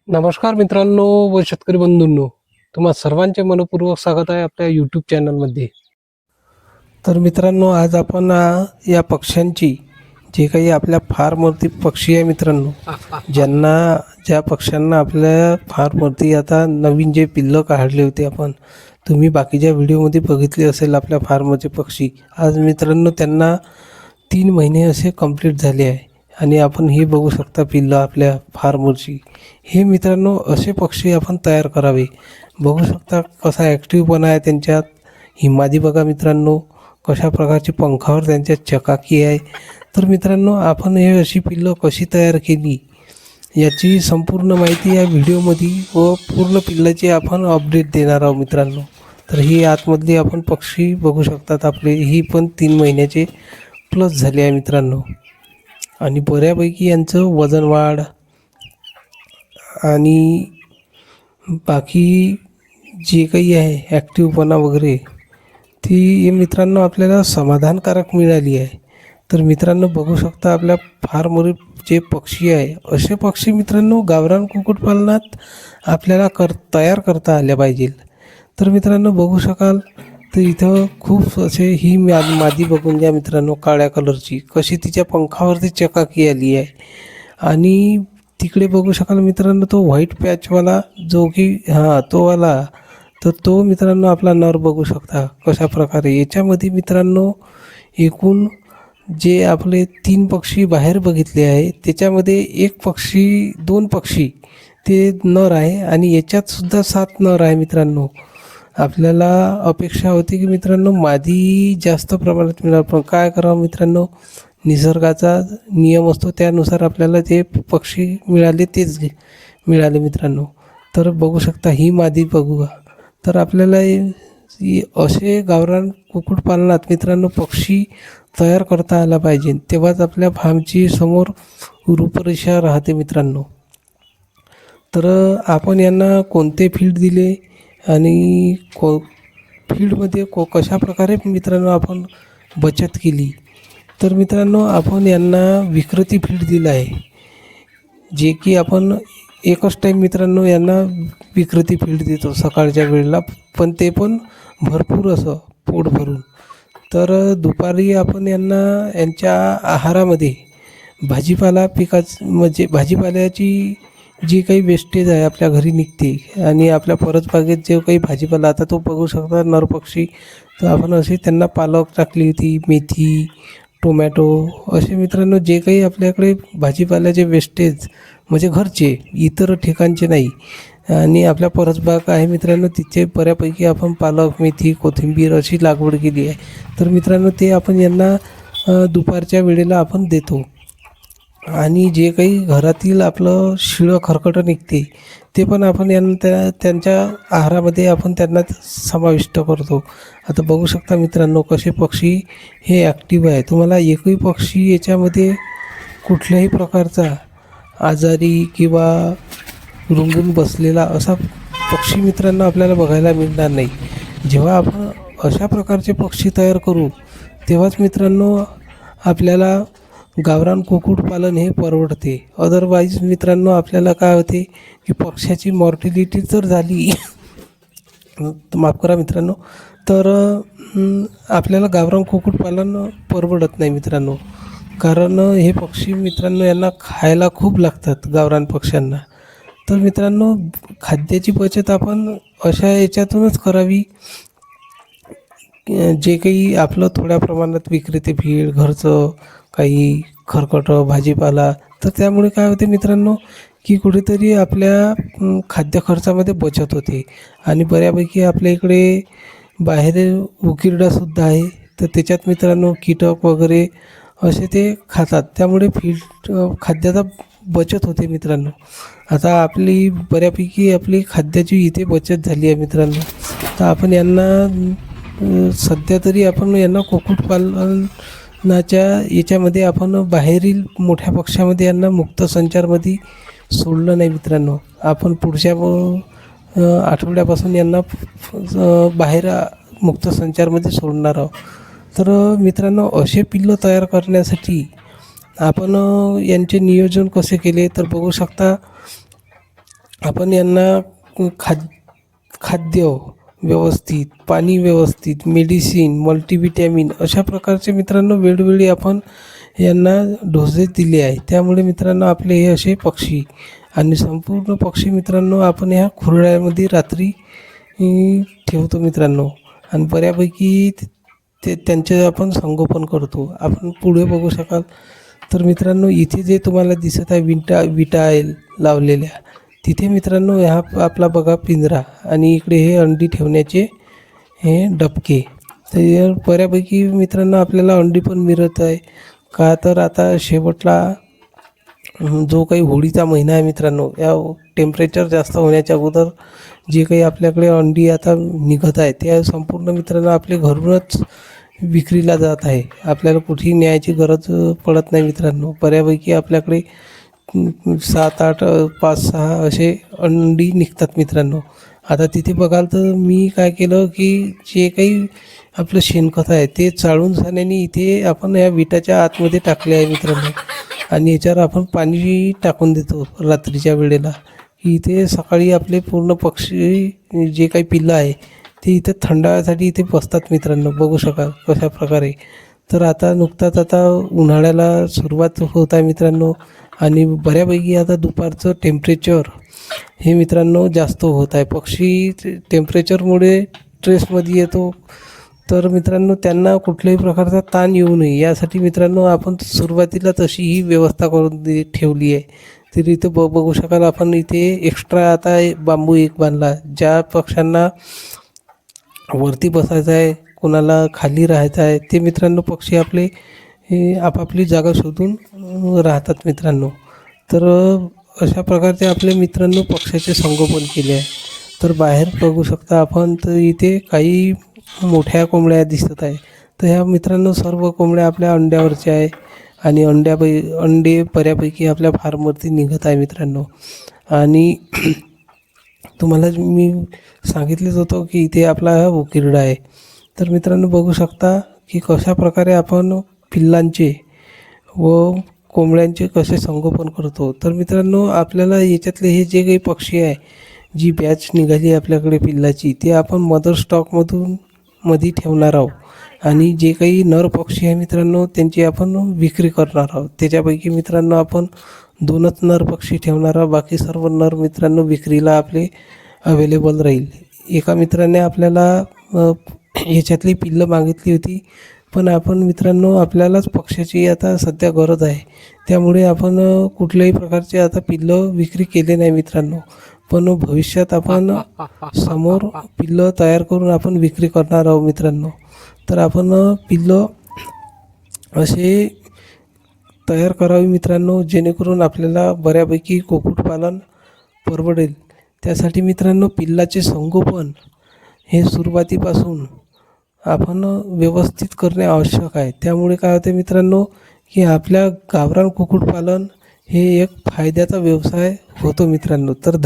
नमस्कार मित्रांनो व शेतकरी बंधूंनो, तुम्हा सर्वांचे मनपूर्वक स्वागत आहे आपल्या यूट्यूब चॅनलमध्ये. तर मित्रांनो, आज आपण या पक्ष्यांची जे काही आपल्या फार्मवरती पक्षी आहे मित्रांनो, ज्या पक्ष्यांना आपल्या फार्मवरती आता नवीन जे पिल्लं काढले होते आपण, तुम्ही बाकीच्या व्हिडिओमध्ये बघितले असेल आपल्या फार्मवरचे पक्षी. आज मित्रांनो त्यांना 3 महिने असे कंप्लीट झाले आहे आणि आपण हे बघू शकता पिल्लं आपल्या फार्मवरची. हे मित्रांनो असे पक्षी आपण तयार करावे. बघू शकता कसा ॲक्टिव्हपणा आहे त्यांच्यात. हिमादी बघा मित्रांनो, कशा प्रकारची पंखावर त्यांच्या चकाकी आहे. तर मित्रांनो, आपण हे अशी पिल्लं कशी तयार केली याची संपूर्ण माहिती या व्हिडिओमध्ये व पूर्ण पिल्लाची आपण अपडेट देणार आहोत मित्रांनो. तर ही आतमधली आपण पक्षी बघू शकतात आपले. ही पण 3 महिन्याचे प्लस झाले आहे मित्रांनो आणि बऱ्यापैकी यांचं वजन वाढ आणि बाकी जे काही आहे ॲक्टिव्हपणा वगैरे ती मित्रांनो आपल्याला समाधानकारक मिळाली आहे. तर मित्रांनो बघू शकता आपल्या फार्मवर जे पक्षी आहे, असे पक्षी मित्रांनो गावरान कुक्कुटपालनात आपल्याला तयार करता आल्या पाहिजे. तर मित्रांनो बघू शकाल तर इथं खूप असे ही मादी बघून घ्या मित्रांनो, काळ्या कलरची कशी तिच्या पंखावरती चकाकी आली आहे. आणि तिकडे बघू शकाल मित्रांनो तो व्हाईट पॅचवाला जो की तो वाला, तर तो मित्रांनो आपला नर बघू शकता कशा प्रकारे. याच्यामध्ये मित्रांनो एकूण जे आपले 3 पक्षी बाहेर बघितले आहे त्याच्यामध्ये 2 पक्षी ते नर आहे आणि याच्यातसुद्धा 7 नर आहे मित्रांनो. आपल्याला अपेक्षा होती की मित्रांनो मादी जास्त प्रमाणात मिळाल, पण काय करावं मित्रांनो, निसर्गाचा नियम असतो त्यानुसार आपल्याला ते पक्षी मिळाले तेच मिळाले मित्रांनो. तर बघू शकता ही मादी बघू. तर आपल्याला असे गावरान कुक्कुटपालनात मित्रांनो पक्षी तयार करता आला पाहिजे, तेव्हाच आपल्या फार्मची समोर रूपरेषा राहते मित्रांनो. तर आपण यांना कोणते फीड दिले आणि फीडमध्ये कशा प्रकारे मित्रांनो आपण बचत केली. तर मित्रांनो आपण यांना विकृती फीड दिलं आहे, जे की आपण एकच टाईम मित्रांनो यांना विकृती फीड देतो सकाळच्या वेळेला, पण ते पण भरपूर असं पोट भरून. तर दुपारी आपण यांच्या आहारामध्ये भाजीपाला म्हणजे भाजीपाल्याची जी काही वेस्टेज आहे आपल्या घरी निघते आणि आपल्या परसबागेत जे काही भाजीपाला, आता तो बघू शकता नरपक्षी, तर आपण असे त्यांना पालक टाकली होती, मेथी, टोमॅटो असे मित्रांनो जे काही आपल्याकडे भाजीपाल्याचे वेस्टेज म्हणजे घरचे, इतर ठिकाणचे नाही. आणि आपल्या परसबाग आहे मित्रांनो, तिथे बऱ्यापैकी आपण पालक, मेथी, कोथिंबीर अशी लागवड केली आहे. तर मित्रांनो ते आपण यांना दुपारच्या वेळेला आपण देतो. आणि जे काही घरातील आपलं शिळं खरकटं निघते ते पण आपण त्यांच्या आहारामध्ये आपण त्यांना समाविष्ट करतो. आता बघू शकता मित्रांनो कसे पक्षी हे ॲक्टिव्ह आहे. तुम्हाला एकही पक्षी याच्यामध्ये कुठल्याही प्रकारचा आजारी किंवा रुंगून बसलेला असा पक्षी मित्रांनो आपल्याला बघायला मिळणार नाही. जेव्हा आपण अशा प्रकारचे पक्षी तयार करू तेव्हाच मित्रांनो आपल्याला गावरान कुक्कुटपालन हे परवडते. अदरवाईज मित्रांनो आपल्याला काय होते की पक्ष्याची मॉर्टिलिटी जर झाली माफ करा मित्रांनो, तर आपल्याला गावरान कुक्कुटपालन परवडत नाही मित्रांनो. कारण हे पक्षी मित्रांनो यांना खायला खूप लागतात गावरान पक्ष्यांना. तर मित्रांनो खाद्याची बचत आपण अशा याच्यातूनच करावी, जे काही आपलं थोड्या प्रमाणात विक्रेते फीड, घरचं काही खरकटं भाजीपाला, तर त्यामुळे काय होते मित्रांनो की कुठेतरी आपल्या खाद्य खर्चामध्ये बचत होते. आणि बऱ्यापैकी आपल्या इकडे बाहेर उकिरडासुद्धा आहे, तर त्याच्यात मित्रांनो कीटक वगैरे असे ते खातात, त्यामुळे खाद्याचा बचत होते मित्रांनो. आता आपली बऱ्यापैकी आपली खाद्याची इथे बचत झाली आहे मित्रांनो. तर आपण यांना सध्या तरी आपण यांना कुक्कुटपालनाच्या याच्यामध्ये आपण बाहेरील मोठ्या पक्षामध्ये यांना मुक्त संचारमध्ये सोडलं नाही मित्रांनो. आपण पुढच्या आठवड्यापासून यांना बाहेर मुक्त संचारमध्ये सोडणार आहोत. तर मित्रांनो असे पिल्लं तयार करण्यासाठी आपण यांचे नियोजन कसे केले तर बघू शकता. आपण यांना खाद्य व्यवस्थित, पाणी व्यवस्थित, मेडिसिन, मल्टीव्हिटॅमिन अशा प्रकारचे मित्रांनो वेळोवेळी आपण यांना डोसेस दिले आहे. त्यामुळे मित्रांनो आपले हे असे पक्षी आणि संपूर्ण पक्षी मित्रांनो आपण ह्या खुराड्यामध्ये रात्री ठेवतो मित्रांनो आणि बऱ्यापैकी ते त्यांचे आपण संगोपन करतो. आपण पुढे बघू शकाल तर मित्रांनो इथे जे तुम्हाला दिसत आहे विटा आहे लावलेल्या, तिथे मित्रांनो ह्या आपला बघा पिंजरा आणि इकडे हे अंडी ठेवण्याचे हे डबके. तर बऱ्यापैकी मित्रांनो आपल्याला अंडी पण मिळत आहे का. तर आता शेवटला जो काही होळीचा महिना आहे मित्रांनो, या टेम्परेचर जास्त होण्याच्या अगोदर जे काही आपल्याकडे अंडी आता निघत आहे त्या संपूर्ण मित्रांनो आपले घरूनच विक्रीला जात आहे. आपल्याला कुठेही न्यायची गरज पडत नाही मित्रांनो. बऱ्यापैकी आपल्याकडे 7-8 5-6 असे अंडी निघतात मित्रांनो. आता तिथे बघाल तर मी काय केलं की जे काही आपलं शेणखत आहे ते चाळून झाल्याने इथे आपण या विटाच्या आतमध्ये टाकले आहे मित्रांनो आणि याच्यावर आपण पाणी टाकून देतो रात्रीच्या वेळेला. इथे सकाळी आपले पूर्ण पक्षी जे काही पिल्लं आहे ते इथे थंडाव्यासाठी इथे बसतात मित्रांनो. बघू शकाल कशा प्रकारे. तर आता नुकताच आता उन्हाळ्याला सुरुवात होत आहे मित्रांनो आणि बऱ्यापैकी आता दुपारचं टेम्परेचर हे मित्रांनो जास्त होत आहे. पक्षी टेम्परेचरमुळे स्ट्रेसमध्ये येतो. तर मित्रांनो त्यांना कुठल्याही प्रकारचा ताण येऊ नये यासाठी मित्रांनो आपण सुरुवातीला तशी ही व्यवस्था करून ठेवली आहे. तर इथे बघू शकाल आपण इथे एक्स्ट्रा आता बांबू एक बांधला. ज्या पक्ष्यांना वरती बसायचं आहे, कोणाला खाली राहायचं आहे, ते मित्रांनो पक्षी आपले हे आपापली जागा शोधून राहतात मित्रांनो. तर अशा प्रकारचे आपले मित्रांनो पक्ष्याचे संगोपन केले आहे. तर बाहेर बघू शकता आपण तर इथे काही मोठ्या कोंबड्या दिसत आहे. तर ह्या मित्रांनो सर्व कोंबड्या आपल्या अंड्यावरच्या आहे आणि अंडे बऱ्यापैकी आपल्या फार्मवरती निघत आहे मित्रांनो. आणि तुम्हाला मी सांगितलेच होतं की इथे आपला हा उकिरडा आहे. तर मित्रांनो बघू शकता की कशा प्रकारे आपण पिल्लांचे व कोंबड्यांचे कसे संगोपन करतो. तर मित्रांनो आपल्याला याच्यातले हे जे काही पक्षी आहे, जी बॅच निघाली आपल्याकडे पिल्लाची, ते आपण मदर स्टॉकमधून मध्ये ठेवणार आहोत आणि जे काही नर पक्षी आहे मित्रांनो त्यांची आपण विक्री करणार आहोत. त्याच्यापैकी मित्रांनो आपण 2च नर पक्षी ठेवणार आहोत. बाकी सर्व नर मित्रांनो विक्रीला आपले अवेलेबल राहील. एका मित्राने आपल्याला ह्याच्यातली पिल्लं मागितली होती, पण आपण मित्रांनो आपल्यालाच पक्ष्याची आता सध्या गरज आहे. त्यामुळे आपण कुठल्याही प्रकारचे आता पिल्लं विक्री केले नाही मित्रांनो. पण भविष्यात आपण समोर पिल्लं तयार करून आपण विक्री करणार आहोत मित्रांनो. तर आपण पिल्लं असे तयार करावी मित्रांनो जेणेकरून आपल्याला बऱ्यापैकी कुक्कुटपालन परवडेल. त्यासाठी मित्रांनो पिल्लाचे संगोपन हे सुरुवातीपासून आपण व्यवस्थित करणे आवश्यक आहे. त्यामुळे काय होते मित्रांनो की आपल्या गावरान कुक्कुटपालन हे एक फायद्याचा व्यवसाय होतो मित्रांनो. तर